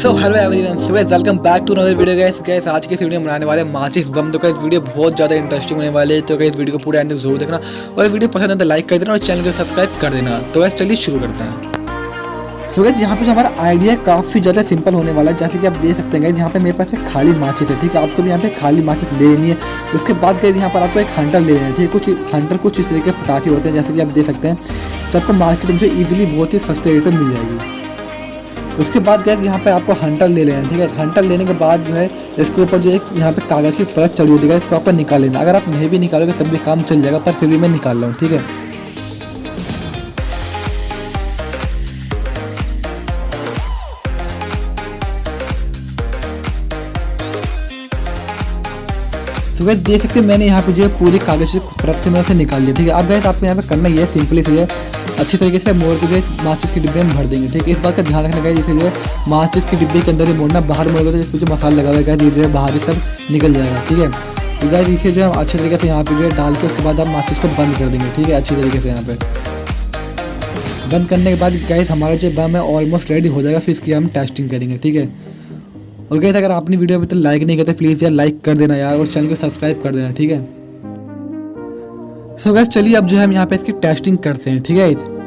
So hello everyone, so guys welcome back to another video. Guys आज की इस video में बनाने वाले माचिस बम। तो गाइस वीडियो बहुत ज़्यादा इंटरेस्टिंग होने वाले है, तो गाइस वीडियो को पूरा एंड तक जरूर देखना और वीडियो पसंद है तो लाइक कर देना और चैनल को सब्सक्राइब कर देना। तो गाइस चलिए शुरू करते हैं। सो गाइस यहाँ पे जो हमारा आइडिया काफ़ी ज़्यादा सिंपल होने वाला है, जैसे कि आप देख सकते हैं। गाइस यहाँ पे मेरे पास एक खाली माचिस है, ठीक है। आपको भी यहाँ पे खाली माचिस ले लेनी है। उसके बाद गाइस यहाँ पर आपको एक हंटर ले लेना है, ठीक है। कुछ हंटर कुछ इस तरीके के पटाखे होते हैं, जैसे कि आप देख सकते हैं। सबको मार्केट में जो ईजिली बहुत ही सस्ते रेट पर मिल जाएगी। उसके बाद गैस यहाँ पे आपको हंटर ले लेना है, ठीक है। हंटर लेने के बाद जो है इसके ऊपर जो एक यहाँ पे कागज़ की परत चढ़ी होती है, इसको आपको निकाल लेना। अगर आप नहीं भी निकालोगे तब भी काम चल जाएगा, पर फिर भी मैं निकाल रहा हूँ, ठीक है। तो गैस देख सकते हैं मैंने यहाँ पे जो है पूरी कागज़ की परत में से निकाल लिया, ठीक है। अब गैस आपको यहाँ पे करना ये सिंपली से अच्छी तरीके से मोड़ के जो है माचिस की डिब्बे में भर देंगे, ठीक है। इस बात का ध्यान रखना है, जैसे जो है माचिस की डिब्बे के अंदर ही मोड़ना, बाहर मोड़ोगे तो इसमें जो मसाला लगा हुआ है जो है बाहर ही सब निकल जाएगा, ठीक है। तो गैस इसे जो है अच्छे तरीके से यहाँ पे जो है डाल के उसके बाद आप माचिस को बंद कर देंगे, ठीक है, अच्छी तरीके से। यहाँ पे बंद करने के बाद गैस हमारा जो बम है ऑलमोस्ट रेडी हो जाएगा। फिर इसकी हम टेस्टिंग करेंगे, ठीक है। और गैस अगर आपने वीडियो अभी तक लाइक नहीं किया तो प्लीज़ यार लाइक कर देना यार, और चैनल को सब्सक्राइब कर देना, ठीक है। सो गैस चलिए अब जो है हम यहाँ पे इसकी टेस्टिंग करते हैं, ठीक है।